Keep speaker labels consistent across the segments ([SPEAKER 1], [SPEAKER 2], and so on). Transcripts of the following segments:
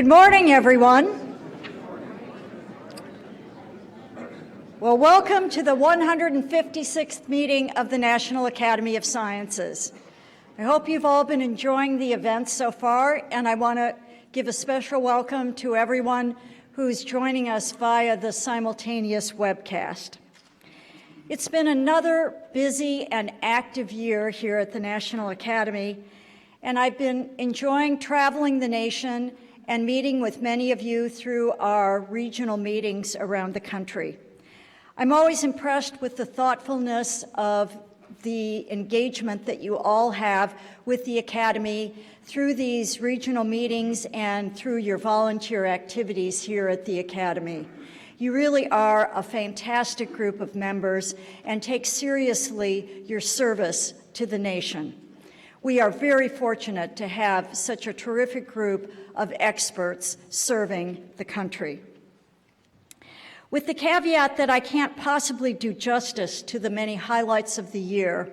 [SPEAKER 1] Good morning, everyone. Well, welcome to the 156th meeting of the National Academy of Sciences. I hope you've all been enjoying the event so far, and I want to give a special welcome to everyone who's joining us via the simultaneous webcast. It's been another busy and active year here at the National Academy, and I've been enjoying traveling the nation and meeting with many of you through our regional meetings around the country. I'm always impressed with the thoughtfulness of the engagement that you all have with the Academy through these regional meetings and through your volunteer activities here at the Academy. You really are a fantastic group of members and take seriously your service to the nation. We are very fortunate to have such a terrific group of experts serving the country. With the caveat that I can't possibly do justice to the many highlights of the year,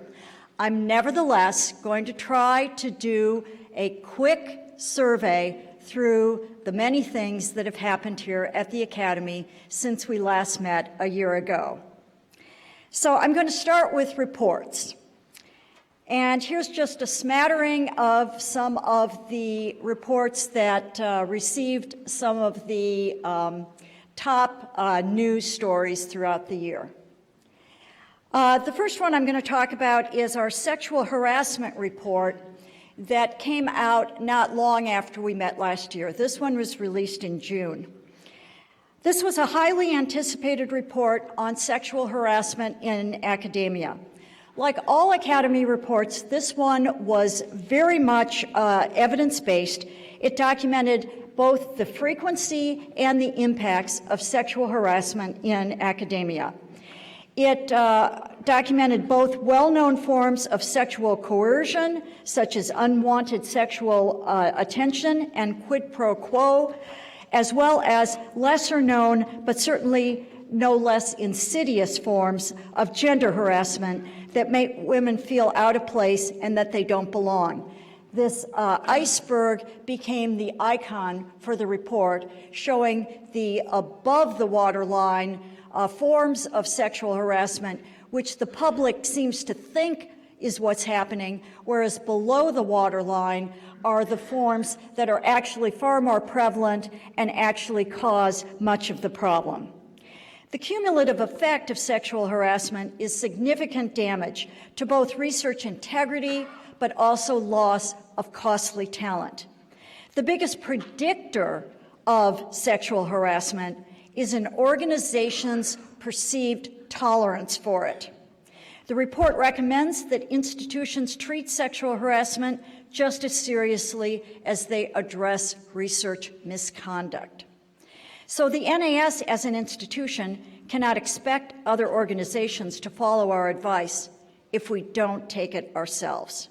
[SPEAKER 1] I'm nevertheless going to try to do a quick survey through the many things that have happened here at the Academy since we last met a year ago. So I'm going to start with reports. And here's just a smattering of some of the reports that received some of the top news stories throughout the year. The first one I'm going to talk about is our sexual harassment report that came out not long after we met last year. This one was released in June. This was a highly anticipated report on sexual harassment in academia. Like all Academy reports, this one was very much evidence-based. It documented both the frequency and the impacts of sexual harassment in academia. It documented both well-known forms of sexual coercion, such as unwanted sexual attention and quid pro quo, as well as lesser-known, but certainly no less insidious forms of gender harassment that make women feel out of place and that they don't belong. This iceberg became the icon for the report, showing the above the waterline forms of sexual harassment, which the public seems to think is what's happening, whereas below the waterline are the forms that are actually far more prevalent and actually cause much of the problem. The cumulative effect of sexual harassment is significant damage to both research integrity, but also loss of costly talent. The biggest predictor of sexual harassment is an organization's perceived tolerance for it. The report recommends that institutions treat sexual harassment just as seriously as they address research misconduct. So the NAS as an institution cannot expect other organizations to follow our advice if we don't take it ourselves.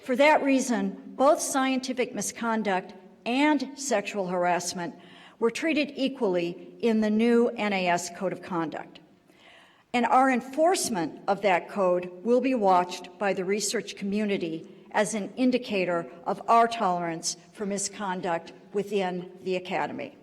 [SPEAKER 1] For that reason, both scientific misconduct and sexual harassment were treated equally in the new NAS Code of Conduct. And our enforcement of that code will be watched by the research community as an indicator of our tolerance for misconduct within the Academy.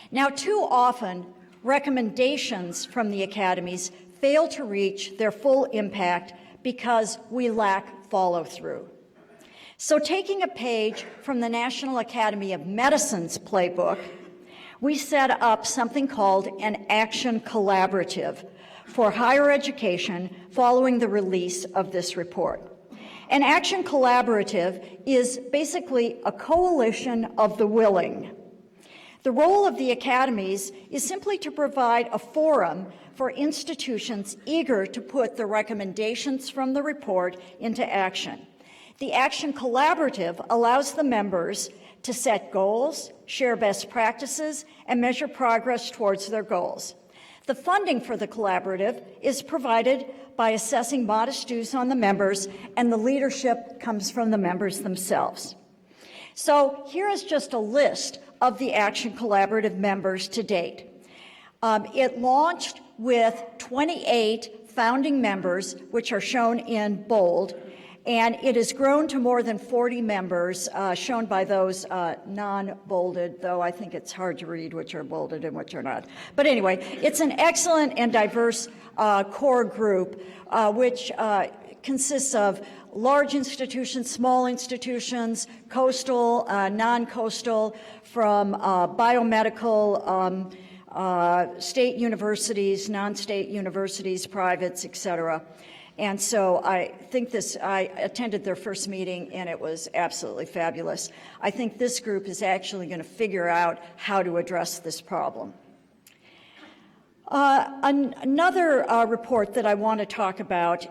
[SPEAKER 1] Now, too often, recommendations from the academies fail to reach their full impact because we lack follow-through. So taking a page from the National Academy of Medicine's playbook, we set up something called an action collaborative for higher education following the release of this report. An action collaborative is basically a coalition of the willing. The role of the academies is simply to provide a forum for institutions eager to put the recommendations from the report into action. The Action Collaborative allows the members to set goals, share best practices, and measure progress towards their goals. The funding for the collaborative is provided by assessing modest dues on the members, and the leadership comes from the members themselves. So here is just a list of the Action Collaborative members to date. It launched with 28 founding members, which are shown in bold, And it has grown to more than 40 members, shown by those non-bolded, though I think it's hard to read which are bolded and which are not. But anyway, it's an excellent and diverse core group, which consists of large institutions, small institutions, coastal, non-coastal, from biomedical, state universities, non-state universities, privates, et cetera. And so I attended their first meeting, and it was absolutely fabulous. I think this group is actually going to figure out how to address this problem. Another report that I want to talk about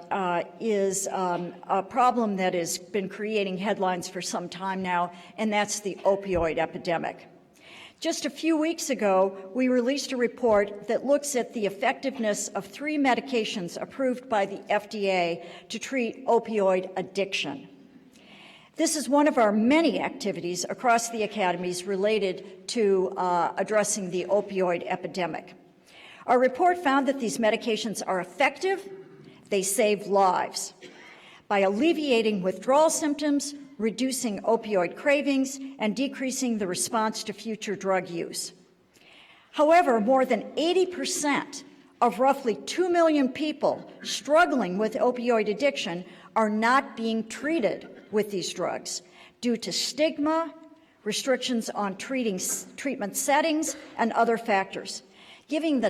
[SPEAKER 1] is a problem that has been creating headlines for some time now, and that's the opioid epidemic. Just a few weeks ago, we released a report that looks at the effectiveness of 3 medications approved by the FDA to treat opioid addiction. This is one of our many activities across the academies related to addressing the opioid epidemic. Our report found that these medications are effective, they save lives by alleviating withdrawal symptoms, reducing opioid cravings, and decreasing the response to future drug use. However, more than 80% of roughly 2 million people struggling with opioid addiction are not being treated with these drugs due to stigma, restrictions on treatment settings, and other factors. Given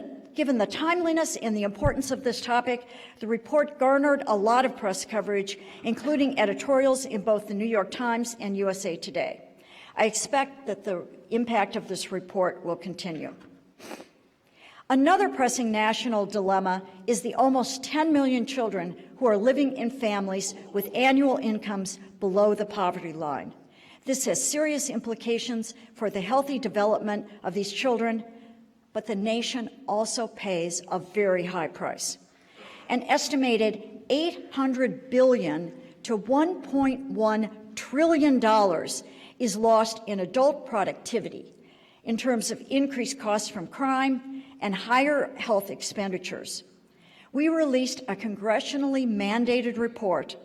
[SPEAKER 1] the timeliness and the importance of this topic, the report garnered a lot of press coverage, including editorials in both the New York Times and USA Today. I expect that the impact of this report will continue. Another pressing national dilemma is the almost 10 million children who are living in families with annual incomes below the poverty line. This has serious implications for the healthy development of these children, but the nation also pays a very high price. An estimated $800 billion to $1.1 trillion is lost in adult productivity in terms of increased costs from crime and higher health expenditures. We released a congressionally mandated report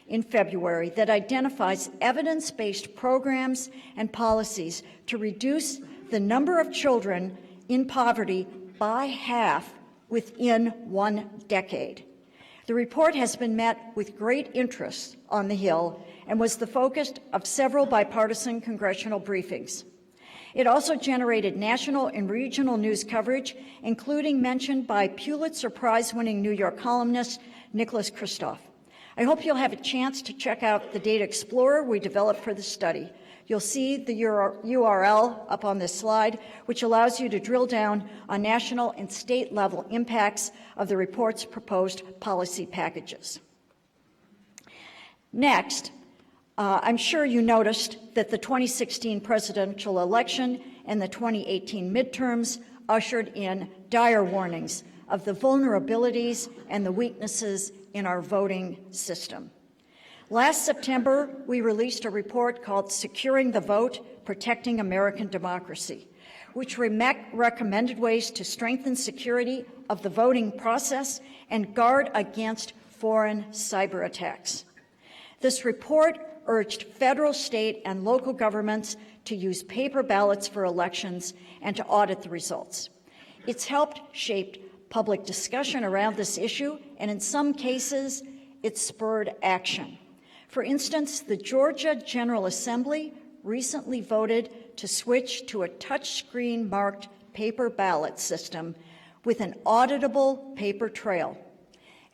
[SPEAKER 1] in February that identifies evidence-based programs and policies to reduce the number of children in poverty by half within 1 decade. The report has been met with great interest on the Hill and was the focus of several bipartisan congressional briefings. It also generated national and regional news coverage, including mention by Pulitzer Prize-winning New York columnist Nicholas Kristof. I hope you'll have a chance to check out the Data Explorer we developed for the study. You'll see the URL up on this slide, which allows you to drill down on national and state level impacts of the report's proposed policy packages. Next, I'm sure you noticed that the 2016 presidential election and the 2018 midterms ushered in dire warnings of the vulnerabilities and the weaknesses in our voting system. Last September, we released a report called Securing the Vote, Protecting American Democracy, which recommended ways to strengthen security of the voting process and guard against foreign cyber attacks. This report urged federal, state, and local governments to use paper ballots for elections and to audit the results. It's helped shape public discussion around this issue, and in some cases, it spurred action. For instance, the Georgia General Assembly recently voted to switch to a touchscreen marked paper ballot system with an auditable paper trail.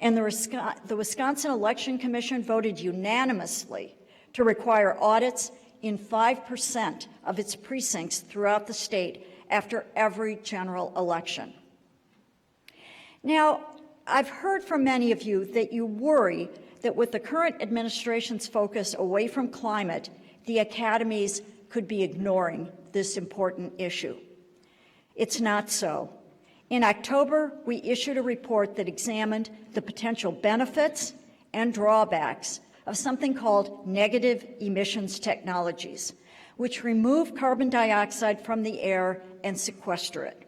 [SPEAKER 1] And the Wisconsin Election Commission voted unanimously to require audits in 5% of its precincts throughout the state after every general election. Now, I've heard from many of you that you worry that with the current administration's focus away from climate, the academies could be ignoring this important issue. It's not so. In October, we issued a report that examined the potential benefits and drawbacks of something called negative emissions technologies, which remove carbon dioxide from the air and sequester it.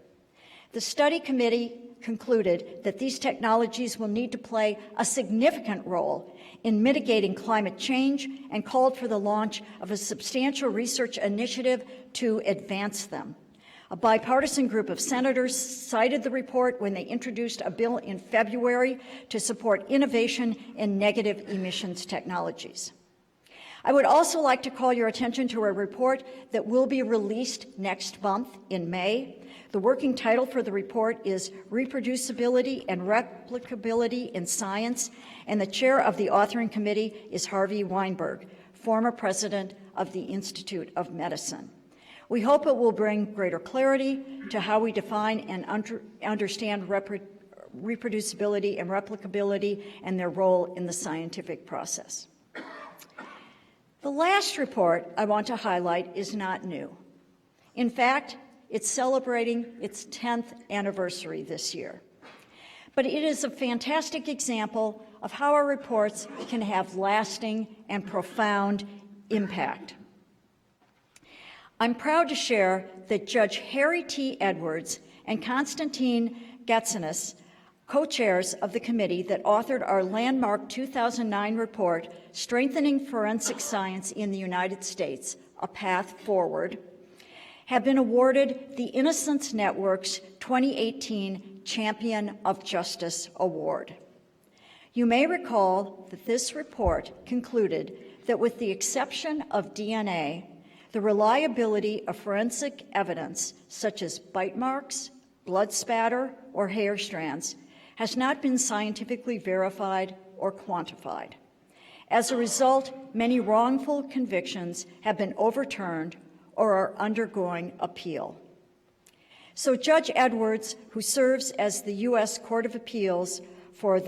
[SPEAKER 1] The study committee concluded that these technologies will need to play a significant role in mitigating climate change and called for the launch of a substantial research initiative to advance them. A bipartisan group of senators cited the report when they introduced a bill in February to support innovation in negative emissions technologies. I would also like to call your attention to a report that will be released next month in May. The working title for the report is Reproducibility and Replicability in Science, and the chair of the authoring committee is Harvey Weinberg, former president of the Institute of Medicine. We hope it will bring greater clarity to how we define and understand reproducibility and replicability and their role in the scientific process. The last report I want to highlight is not new. In fact, it's celebrating its 10th anniversary this year. But it is a fantastic example of how our reports can have lasting and profound impact. I'm proud to share that Judge Harry T. Edwards and Konstantin Gatsanis, co-chairs of the committee that authored our landmark 2009 report, Strengthening Forensic Science in the United States, A Path Forward, have been awarded the Innocence Network's 2018 Champion of Justice Award. You may recall that this report concluded that with the exception of DNA, the reliability of forensic evidence, such as bite marks, blood spatter, or hair strands, has not been scientifically verified or quantified. As a result, many wrongful convictions have been overturned or are undergoing appeal. So Judge Edwards, who serves as the U.S. Court of Appeals for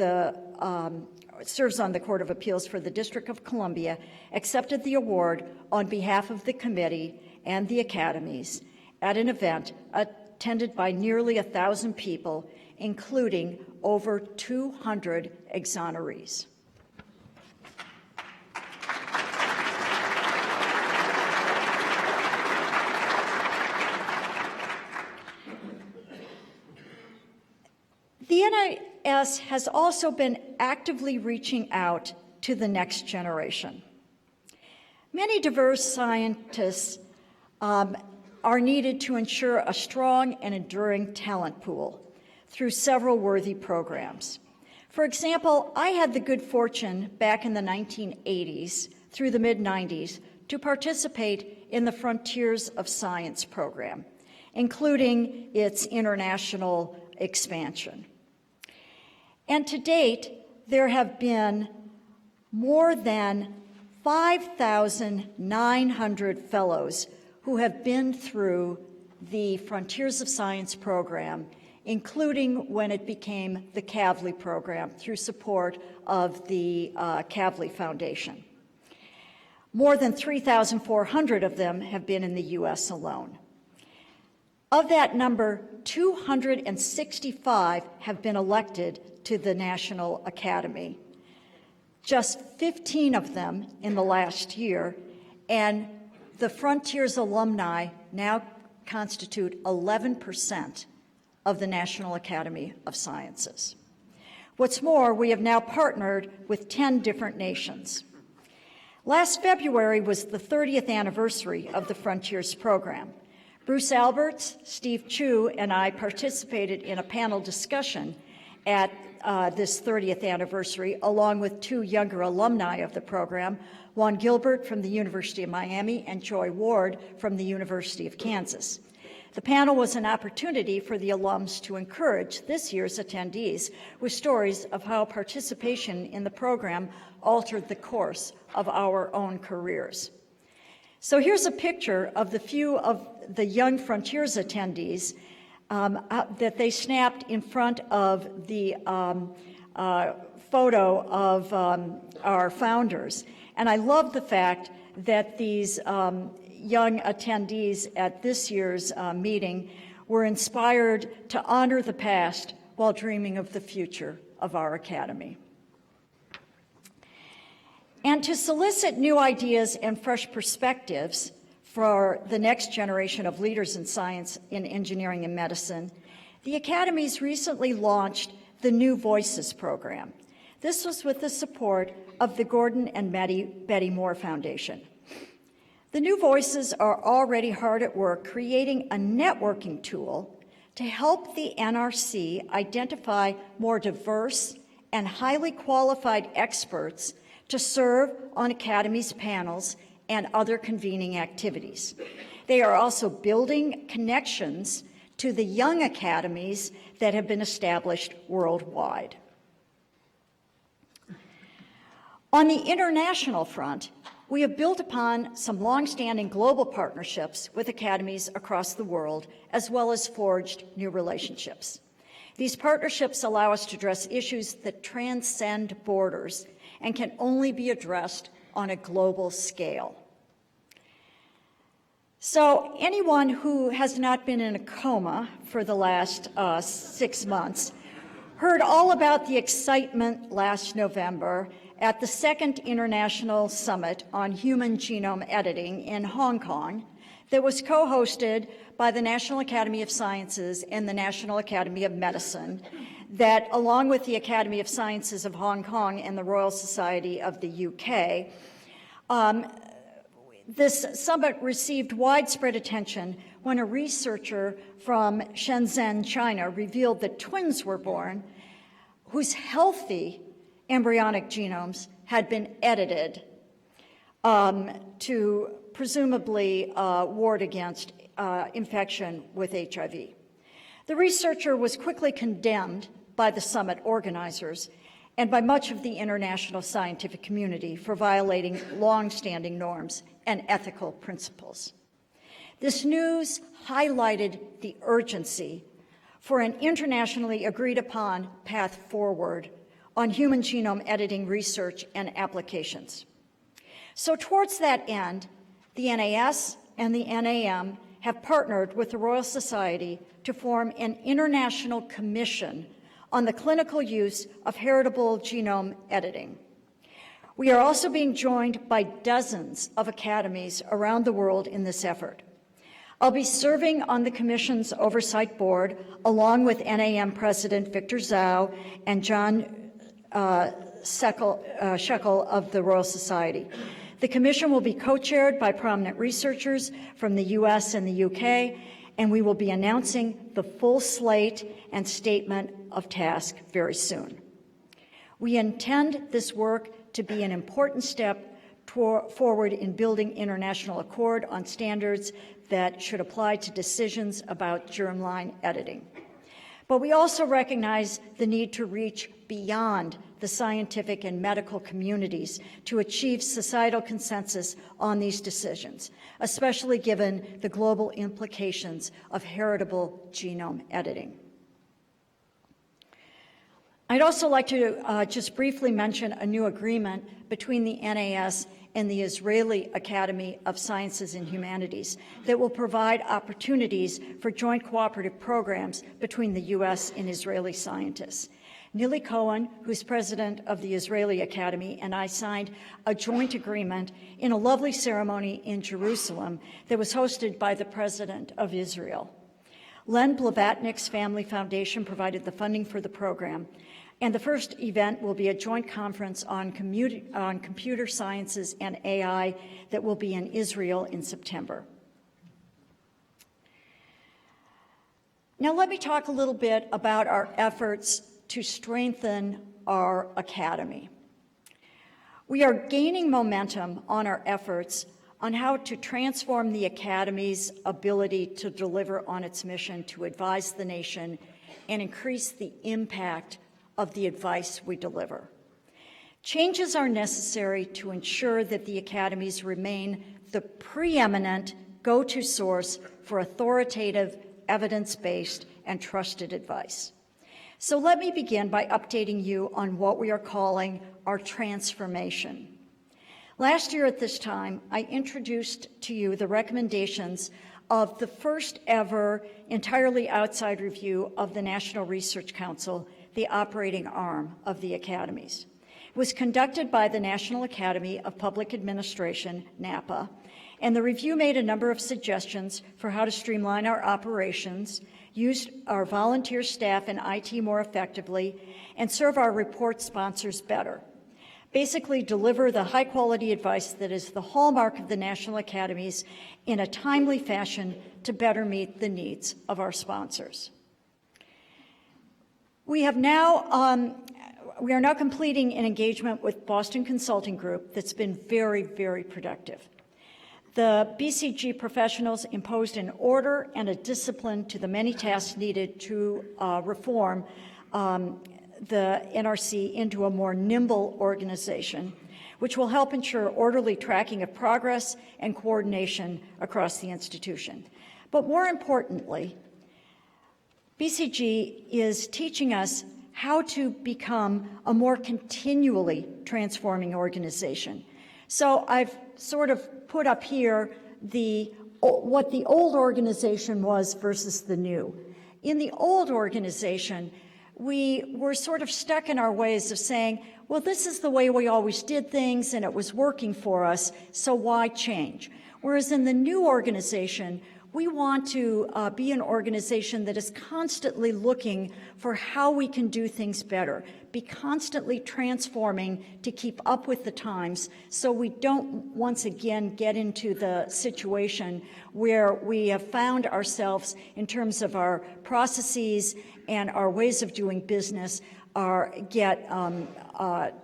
[SPEAKER 1] serves on the Court of Appeals for the District of Columbia, accepted the award on behalf of the committee and the academies at an event attended by nearly 1,000 people, including over 200 exonerees. The NAS has also been actively reaching out to the next generation. Many diverse scientists are needed to ensure a strong and enduring talent pool through several worthy programs. For example, I had the good fortune back in the 1980s through the mid-90s to participate in the Frontiers of Science program, including its international expansion. And to date, there have been more than 5,900 fellows who have been through the Frontiers of Science program, including when it became the Kavli program through support of the Kavli Foundation. More than 3,400 of them have been in the U.S. alone. Of that number, 265 have been elected to the National Academy, just 15 of them in the last year, and the Frontiers alumni now constitute 11% of the National Academy of Sciences. What's more, we have now partnered with 10 different nations. Last February was the 30th anniversary of the Frontiers program. Bruce Alberts, Steve Chu, and I participated in a panel discussion at this 30th anniversary, along with two younger alumni of the program, Juan Gilbert from the University of Miami and Joy Ward from the University of Kansas. The panel was an opportunity for the alums to encourage this year's attendees with stories of how participation in the program altered the course of our own careers. So here's a picture of the few of the Young Frontiers attendees that they snapped in front of the photo of our founders. And I love the fact that these young attendees at this year's meeting were inspired to honor the past while dreaming of the future of our academy. And to solicit new ideas and fresh perspectives for the next generation of leaders in science, in engineering, and medicine, The academies recently launched the New Voices program. This was with the support of the Gordon and Betty Moore Foundation. The New Voices are already hard at work creating a networking tool to help the NRC identify more diverse and highly qualified experts to serve on Academy's panels and other convening activities. They are also building connections to the young academies that have been established worldwide. On the international front, we have built upon some longstanding global partnerships with academies across the world, as well as forged new relationships. These partnerships allow us to address issues that transcend borders and can only be addressed on a global scale. So anyone who has not been in a coma for the last 6 months heard all about the excitement last November at the Second International Summit on Human Genome Editing in Hong Kong that was co-hosted by the National Academy of Sciences and the National Academy of Medicine, that along with the Academy of Sciences of Hong Kong and the Royal Society of the UK, this summit received widespread attention when a researcher from Shenzhen, China, revealed that twins were born whose healthy embryonic genomes had been edited to presumably ward against infection with HIV. The researcher was quickly condemned by the summit organizers and by much of the international scientific community for violating long-standing norms and ethical principles. This news highlighted the urgency for an internationally agreed-upon path forward on human genome editing research and applications. So towards that end, the NAS and the NAM have partnered with the Royal Society to form an international commission on the clinical use of heritable genome editing. We are also being joined by dozens of academies around the world in this effort. I'll be serving on the Commission's Oversight Board along with NAM President Victor Zhao and John Shekel of the Royal Society. The Commission will be co-chaired by prominent researchers from the US and the UK, and we will be announcing the full slate and statement of task very soon. We intend this work to be an important step forward in building international accord on standards that should apply to decisions about germline editing. But we also recognize the need to reach beyond the scientific and medical communities to achieve societal consensus on these decisions, especially given the global implications of heritable genome editing. I'd also like to just briefly mention a new agreement between the NAS and the Israeli Academy of Sciences and Humanities that will provide opportunities for joint cooperative programs between the US and Israeli scientists. Nili Cohen, who's president of the Israeli Academy, and I signed a joint agreement in a lovely ceremony in Jerusalem that was hosted by the president of Israel. Len Blavatnik's Family Foundation provided the funding for the program, and the first event will be a joint conference on computer sciences and AI that will be in Israel in September. Now let me talk a little bit about our efforts to strengthen our academy. We are gaining momentum on our efforts on how to transform the Academy's ability to deliver on its mission to advise the nation and increase the impact of the advice we deliver. Changes are necessary to ensure that the academies remain the preeminent go-to source for authoritative, evidence-based, and trusted advice. So let me begin by updating you on what we are calling our transformation. Last year at this time, I introduced to you the recommendations of the first ever entirely outside review of the National Research Council, the operating arm of the academies. It was conducted by the National Academy of Public Administration, NAPA, and the review made a number of suggestions for how to streamline our operations, use our volunteer staff and IT more effectively, and serve our report sponsors better. Basically, deliver the high-quality advice that is the hallmark of the National Academies in a timely fashion to better meet the needs of our sponsors. We are now completing an engagement with Boston Consulting Group that's been very, very productive. The BCG professionals imposed an order and a discipline to the many tasks needed to reform the NRC into a more nimble organization, which will help ensure orderly tracking of progress and coordination across the institution. But more importantly, BCG is teaching us how to become a more continually transforming organization. So I've sort of put up here what the old organization was versus the new. In the old organization, we were sort of stuck in our ways of saying, well, this is the way we always did things and it was working for us, so why change? Whereas in the new organization, we want to be an organization that is constantly looking for how we can do things better, be constantly transforming to keep up with the times so we don't once again get into the situation where we have found ourselves in terms of our processes and our ways of doing business get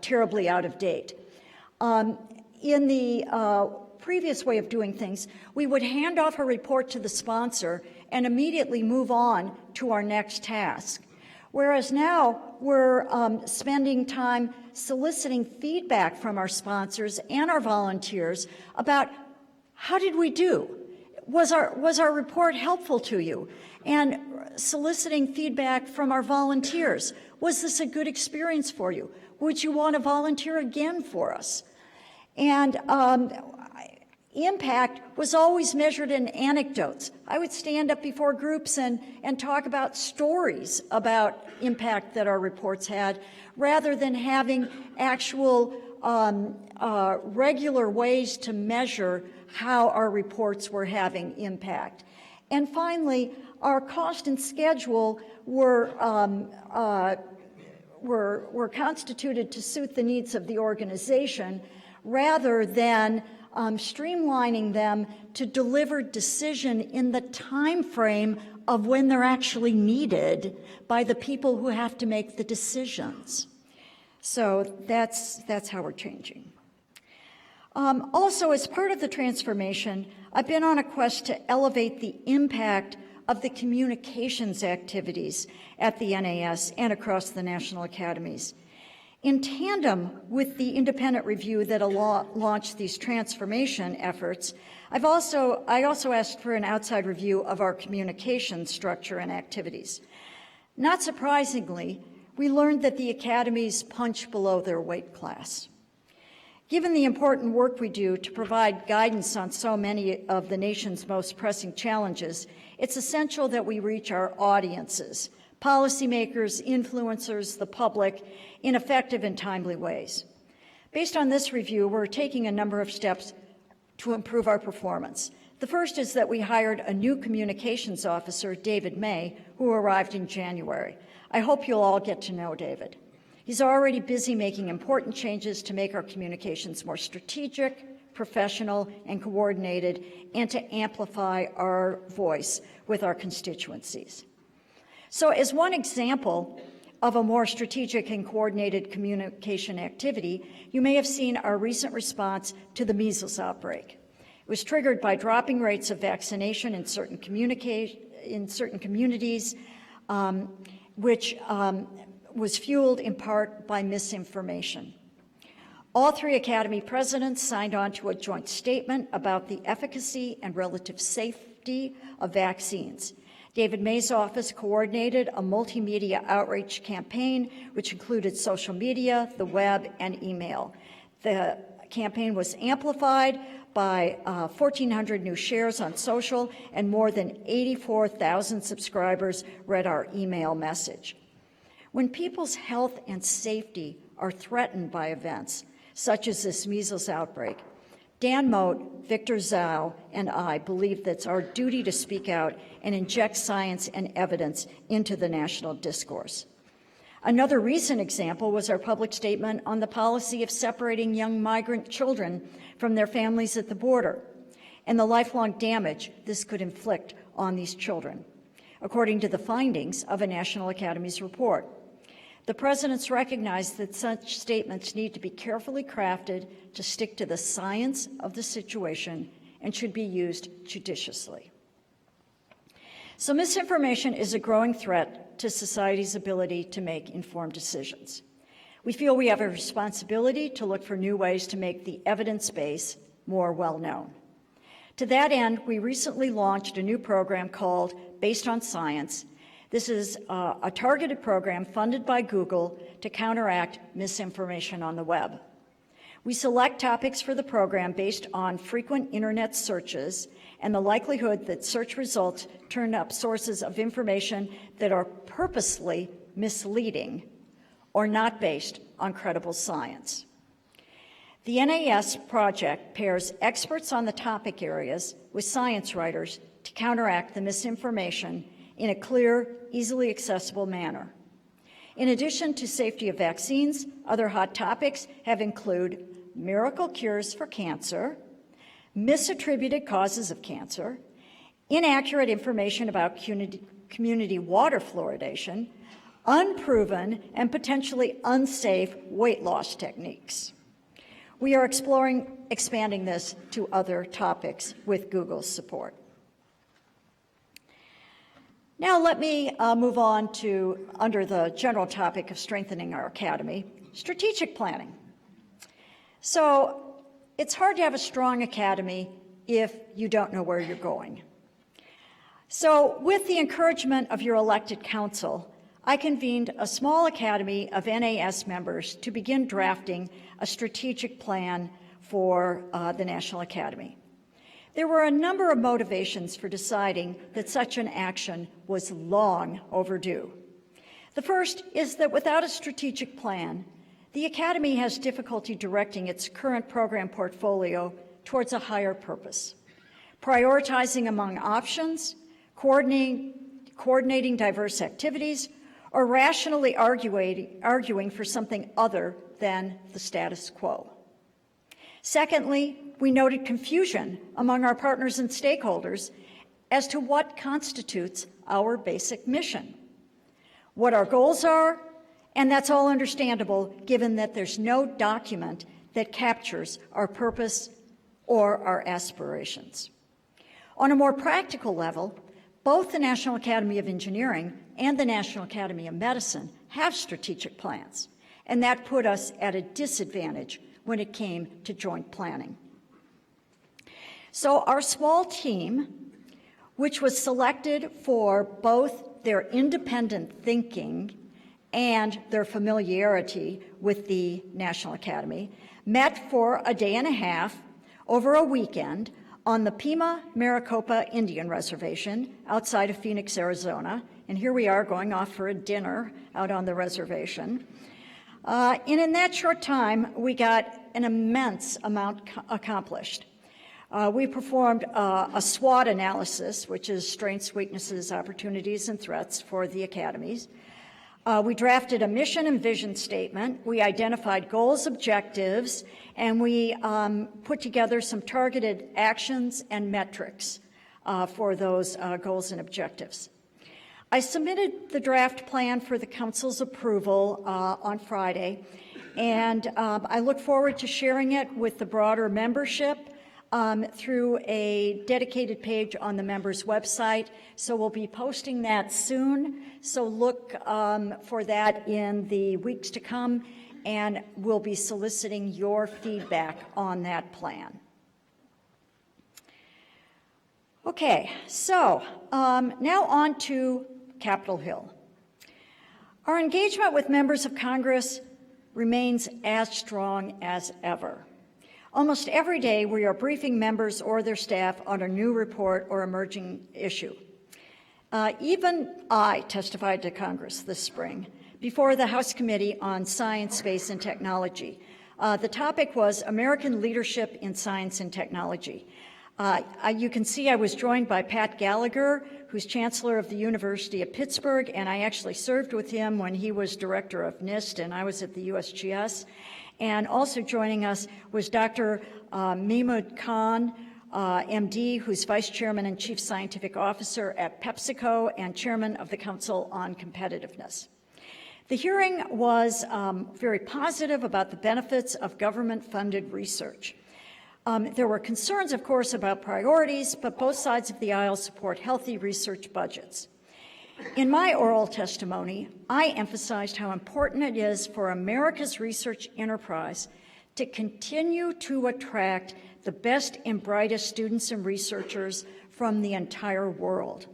[SPEAKER 1] terribly out of date. In the previous way of doing things, we would hand off a report to the sponsor and immediately move on to our next task. Whereas now we're spending time soliciting feedback from our sponsors and our volunteers about how did we do? Was our report helpful to you? And soliciting feedback from our volunteers. Was this a good experience for you? Would you want to volunteer again for us? And impact was always measured in anecdotes. I would stand up before groups and talk about stories about impact that our reports had, rather than having actual regular ways to measure how our reports were having impact. And finally, our cost and schedule were constituted to suit the needs of the organization, rather than streamlining them to deliver decision in the time frame of when they're actually needed by the people who have to make the decisions. So that's how we're changing. Also, as part of the transformation, I've been on a quest to elevate the impact of the communications activities at the NAS and across the National Academies. In tandem with the independent review that launched these transformation efforts, I also asked for an outside review of our communication structure and activities. Not surprisingly, we learned that the academies punch below their weight class. Given the important work we do to provide guidance on so many of the nation's most pressing challenges, it's essential that we reach our audiences, policymakers, influencers, the public, in effective and timely ways. Based on this review, we're taking a number of steps to improve our performance. The first is that we hired a new communications officer, David May, who arrived in January. I hope you'll all get to know David. He's already busy making important changes to make our communications more strategic, professional, and coordinated, and to amplify our voice with our constituencies. So as one example of a more strategic and coordinated communication activity, you may have seen our recent response to the measles outbreak. It was triggered by dropping rates of vaccination in certain communities, which was fueled in part by misinformation. All three Academy presidents signed on to a joint statement about the efficacy and relative safety of vaccines. David May's office coordinated a multimedia outreach campaign, which included social media, the web, and email. The campaign was amplified by 1,400 new shares on social, and more than 84,000 subscribers read our email message. When people's health and safety are threatened by events, such as this measles outbreak, Dan Moat, Victor Zhao, and I believe that it's our duty to speak out and inject science and evidence into the national discourse. Another recent example was our public statement on the policy of separating young migrant children from their families at the border and the lifelong damage this could inflict on these children, according to the findings of a National Academy's report. The president's recognized that such statements need to be carefully crafted to stick to the science of the situation and should be used judiciously. So misinformation is a growing threat to society's ability to make informed decisions. We feel we have a responsibility to look for new ways to make the evidence base more well-known. To that end, we recently launched a new program called Based on Science. This is a targeted program funded by Google to counteract misinformation on the web. We select topics for the program based on frequent internet searches and the likelihood that search results turn up sources of information that are purposely misleading or not based on credible science. The NAS project pairs experts on the topic areas with science writers to counteract the misinformation in a clear, easily accessible manner. In addition to safety of vaccines, other hot topics have included miracle cures for cancer, misattributed causes of cancer, inaccurate information about community water fluoridation, unproven and potentially unsafe weight loss techniques. We are expanding this to other topics with Google's support. Now let me move on to, under the general topic of strengthening our academy, strategic planning. So it's hard to have a strong academy if you don't know where you're going. So with the encouragement of your elected council, I convened a small academy of NAS members to begin drafting a strategic plan for the National Academy. There were a number of motivations for deciding that such an action was long overdue. The first is that without a strategic plan, the Academy has difficulty directing its current program portfolio towards a higher purpose, prioritizing among options, coordinating diverse activities, or rationally arguing for something other than the status quo. Secondly, we noted confusion among our partners and stakeholders as to what constitutes our basic mission, what our goals are, and that's all understandable given that there's no document that captures our purpose or our aspirations. On a more practical level, both the National Academy of Engineering and the National Academy of Medicine have strategic plans, and that put us at a disadvantage when it came to joint planning. So our small team, which was selected for both their independent thinking and their familiarity with the National Academy, met for a day and a half over a weekend on the Pima Maricopa Indian Reservation outside of Phoenix, Arizona. And here we are going off for a dinner out on the reservation. And in that short time, we got an immense amount accomplished. We performed a SWOT analysis, which is strengths, weaknesses, opportunities, and threats for the academies. We drafted a mission and vision statement. We identified goals, objectives, and we put together some targeted actions and metrics for those goals and objectives. I submitted the draft plan for the council's approval on Friday, and I look forward to sharing it with the broader membership through a dedicated page on the members' website. So we'll be posting that soon. So look for that in the weeks to come, and we'll be soliciting your feedback on that plan. Okay, so now on to Capitol Hill. Our engagement with members of Congress remains as strong as ever. Almost every day, we are briefing members or their staff on a new report or emerging issue. Even I testified to Congress this spring before the House Committee on Science, Space, and Technology The topic was American Leadership in Science and Technology. You can see I was joined by Pat Gallagher, who's Chancellor of the University of Pittsburgh, and I actually served with him when he was Director of NIST and I was at the USGS. And also joining us was Dr. Mehmood Khan, MD, who's Vice Chairman and Chief Scientific Officer at PepsiCo and Chairman of the Council on Competitiveness. The hearing was very positive about the benefits of government-funded research. There were concerns, of course, about priorities, but both sides of the aisle support healthy research budgets. In my oral testimony, I emphasized how important it is for America's research enterprise to continue to attract the best and brightest students and researchers from the entire world.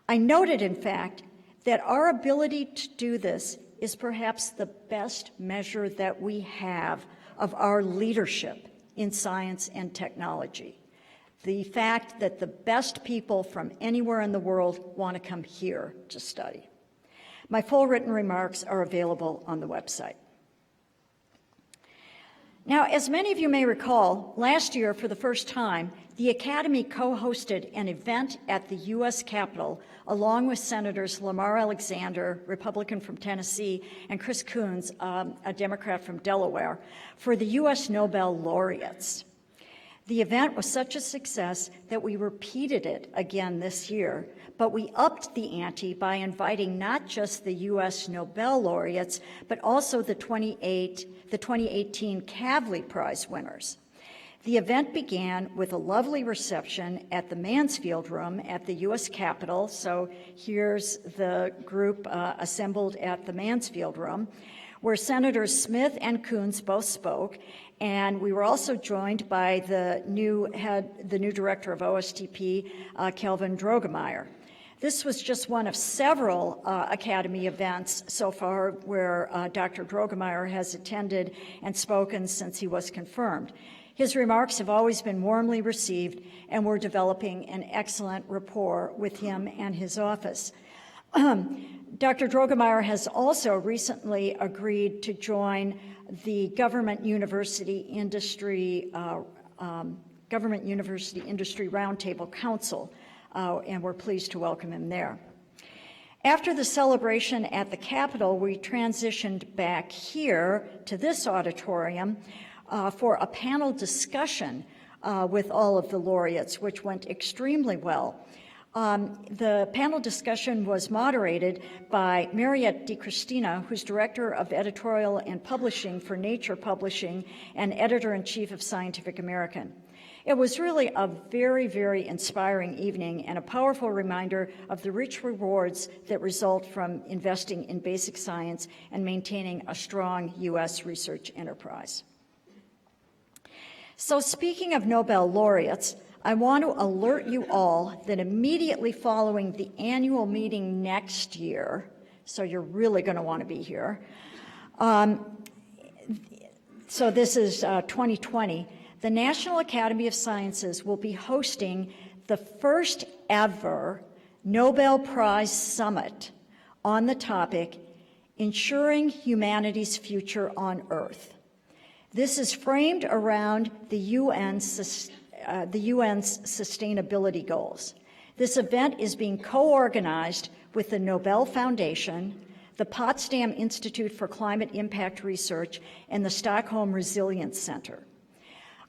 [SPEAKER 1] I noted, in fact, that our ability to do this is perhaps the best measure that we have of our leadership in science and technology. The fact that the best people from anywhere in the world want to come here to study. My full written remarks are available on the website. Now, as many of you may recall, last year, for the first time, the Academy co-hosted an event at the U.S. Capitol along with Senators Lamar Alexander, Republican from Tennessee, and Chris Coons, a Democrat from Delaware, for the U.S. Nobel laureates. The event was such a success that we repeated it again this year, but we upped the ante by inviting not just the U.S. Nobel laureates, but also the 2018 Kavli Prize winners. The event began with a lovely reception at the Mansfield Room at the U.S. Capitol. So here's the group assembled at the Mansfield Room, where Senators Smith and Coons both spoke. And we were also joined by the new director of OSTP, Kelvin Drogemeyer. This was just one of several Academy events so far where Dr. Drogemeyer has attended and spoken since he was confirmed. His remarks have always been warmly received, and we're developing an excellent rapport with him and his office. Dr. Drogemeyer has also recently agreed to join the Government University Industry Roundtable Council, and we're pleased to welcome him there. After the celebration at the Capitol, we transitioned back here to this auditorium for a panel discussion with all of the laureates, which went extremely well. The panel discussion was moderated by Mariette DiCristina, who's Director of Editorial and Publishing for Nature Publishing and Editor-in-Chief of Scientific American. It was really a very, very inspiring evening and a powerful reminder of the rich rewards that result from investing in basic science and maintaining a strong U.S. research enterprise. So speaking of Nobel laureates, I want to alert you all that immediately following the annual meeting next year, so you're really going to want to be here, so this is 2020, the National Academy of Sciences will be hosting the first ever Nobel Prize Summit on the topic, Ensuring Humanity's Future on Earth. This is framed around the UN's sustainability goals. This event is being co-organized with the Nobel Foundation, the Potsdam Institute for Climate Impact Research, and the Stockholm Resilience Center.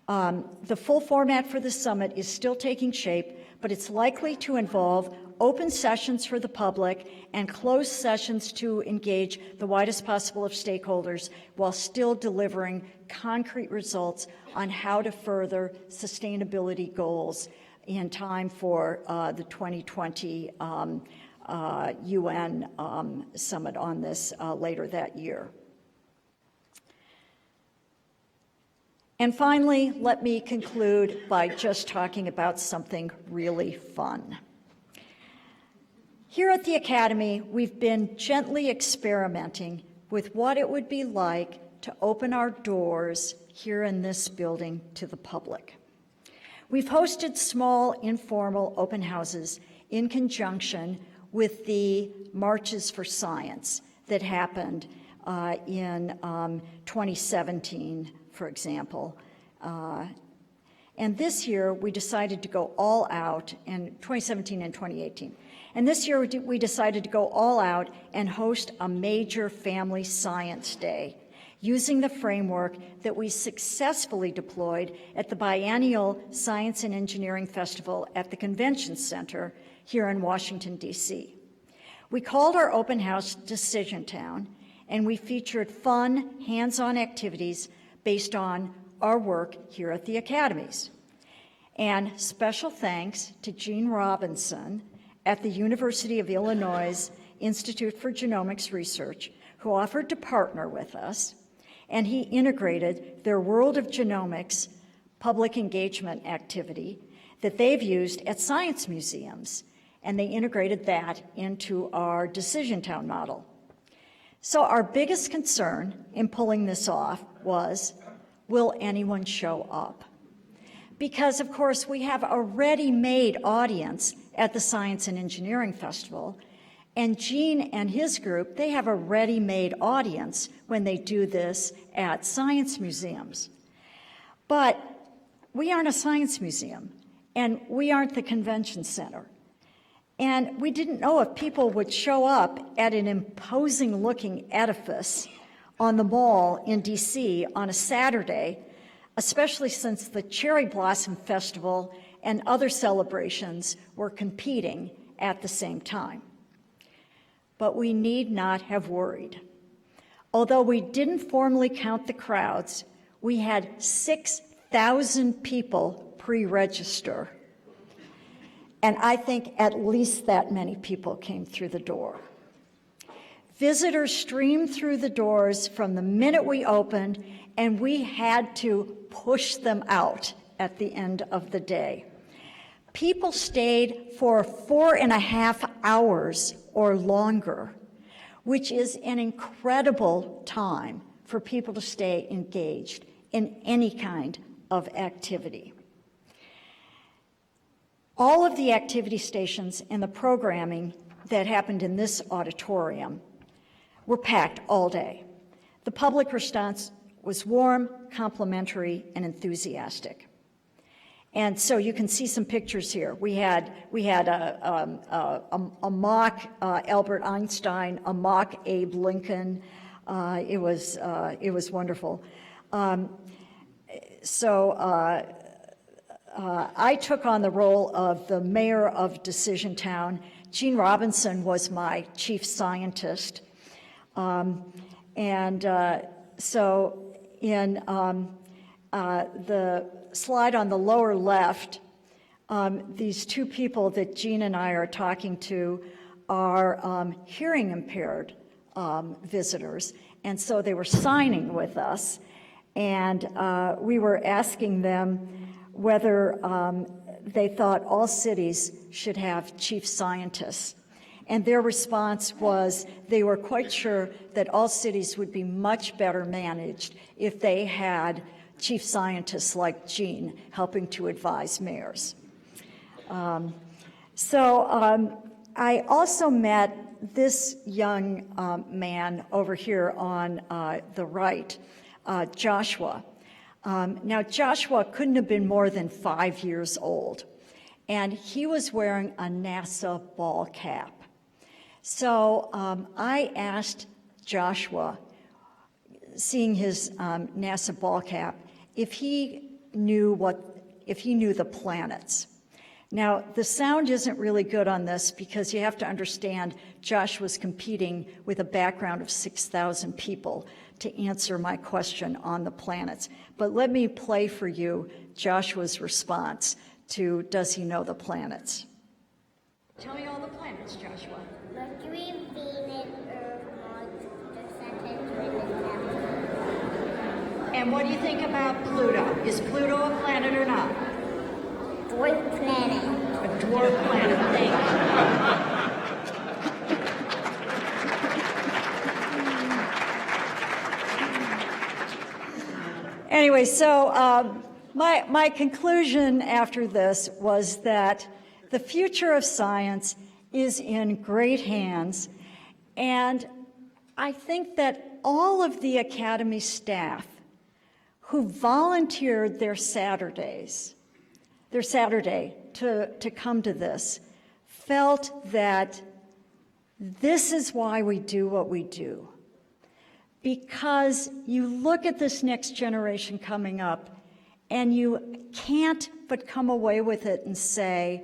[SPEAKER 1] The full format for the summit is still taking shape, but it's likely to involve open sessions for the public and closed sessions to engage the widest possible of stakeholders while still delivering concrete results on how to further sustainability goals in time for the 2020 UN summit on this later that year. And finally, let me conclude by just talking about something really fun. Here at the Academy, we've been gently experimenting with what it would be like to open our doors here in this building to the public. We've hosted small, informal open houses in conjunction with the Marches for Science that happened in 2017, for example. And this year, we decided to go all out in 2017 and 2018. And this year, we decided to go all out and host a major family science day using the framework that we successfully deployed at the biennial Science and Engineering Festival at the Convention Center here in Washington, D.C. We called our open house Decision Town, and we featured fun, hands-on activities based on our work here at the academies. And special thanks to Gene Robinson at the University of Illinois Institute for Genomics Research, who offered to partner with us, and he integrated their World of Genomics public engagement activity that they've used at science museums, and they integrated that into our Decision Town model. So our biggest concern in pulling this off was, will anyone show up? Because, of course, we have a ready-made audience at the Science and Engineering Festival, and Gene and his group, they have a ready-made audience when they do this at science museums. But we aren't a science museum, and we aren't the convention center. And we didn't know if people would show up at an imposing-looking edifice on the Mall in D.C. on a Saturday, especially since the Cherry Blossom Festival and other celebrations were competing at the same time. But we need not have worried. Although we didn't formally count the crowds, we had 6,000 people pre-register. And I think at least that many people came through the door. Visitors streamed through the doors from the minute we opened, and we had to push them out at the end of the day. People stayed for 4.5 hours or longer, which is an incredible time for people to stay engaged in any kind of activity. All of the activity stations and the programming that happened in this auditorium were packed all day. The public response was warm, complimentary, and enthusiastic. And so you can see some pictures here. We had a mock Albert Einstein, a mock Abe Lincoln. It was wonderful. I took on the role of the mayor of Decision Town. Gene Robinson was my chief scientist. So in the slide on the lower left, these two people that Gene and I are talking to are hearing impaired visitors, and so they were signing with us, and we were asking them whether they thought all cities should have chief scientists. And their response was they were quite sure that all cities would be much better managed if they had chief scientists like Gene helping to advise mayors. I also met this young man over here on the right, Joshua. Now, Joshua couldn't have been more than 5 years old, and he was wearing a NASA ball cap. So I asked Joshua, seeing his NASA ball cap, if he knew the planets. Now, the sound isn't really good on this because you have to understand Joshua's competing with a background of 6,000 people to answer my question on the planets. But let me play for you Joshua's response to does he know the planets. Tell me all the planets, Joshua.
[SPEAKER 2] Mercury, Venus, Earth, Mars, Saturn, Jupiter, and Neptune.
[SPEAKER 1] And what do you think about Pluto? Is Pluto a planet or not?
[SPEAKER 2] Dwarf planet.
[SPEAKER 1] A dwarf planet, thank you. Anyway, so my conclusion after this was that the future of science is in great hands, and I think that all of the Academy staff who volunteered their Saturday to come to this felt that this is why we do what we do. Because you look at this next generation coming up, and you can't but come away with it and say,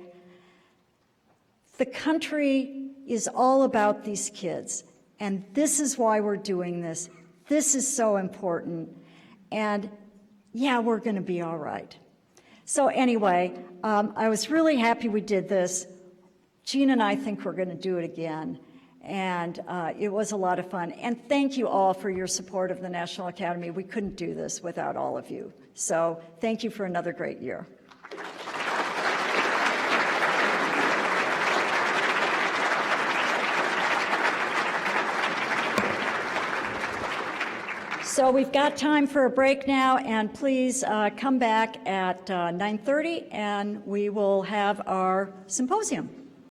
[SPEAKER 1] the country is all about these kids, and this is why we're doing this. This is so important, and yeah, we're going to be all right. So anyway, I was really happy we did this. Jean and I think we're going to do it again, and it was a lot of fun. And thank you all for your support of the National Academy. We couldn't do this without all of you. So thank you for another great year. So we've got time for a break now, and please come back at 9:30, and we will have our symposium.